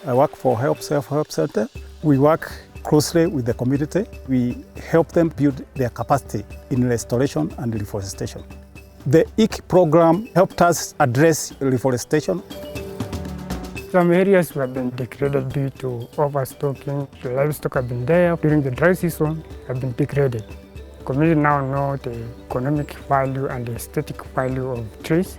I work for Self-Help Center. We work closely with the community. We help them build their capacity in restoration and reforestation. The IKI program helped us address reforestation. Some areas have been degraded due to overstocking. The livestock have been there during the dry season, have been degraded. The community now know the economic value and the aesthetic value of trees.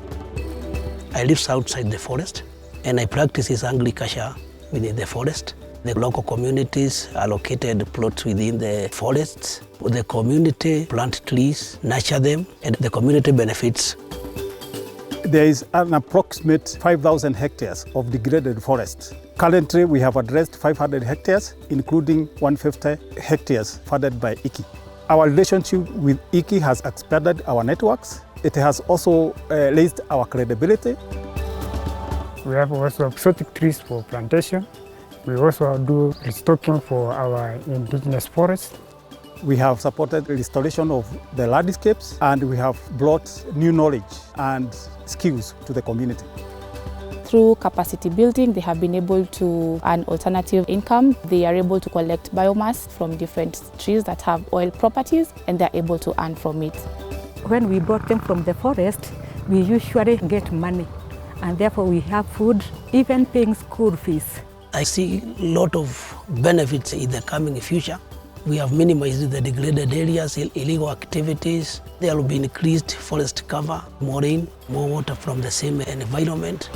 I live outside the forest and I practice agriculture within the forest. The local communities allocated plots within the forests. The community plant trees, nurture them, and the community benefits. There is an approximate 5,000 hectares of degraded forest. Currently, we have addressed 500 hectares, including 150 hectares funded by IKI. Our relationship with IKI has expanded our networks. It has also raised our credibility. We have also exotic trees for plantation. We also do restocking for our indigenous forests. We have supported the restoration of the landscapes, and we have brought new knowledge and skills to the community. Through capacity building, they have been able to earn alternative income. They are able to collect biomass from different trees that have oil properties, and they're able to earn from it. When we brought them from the forest, we usually get money, and therefore we have food, even paying school fees. I see a lot of benefits in the coming future. We have minimized the degraded areas, illegal activities. There will be increased forest cover, more rain, more water from the same environment.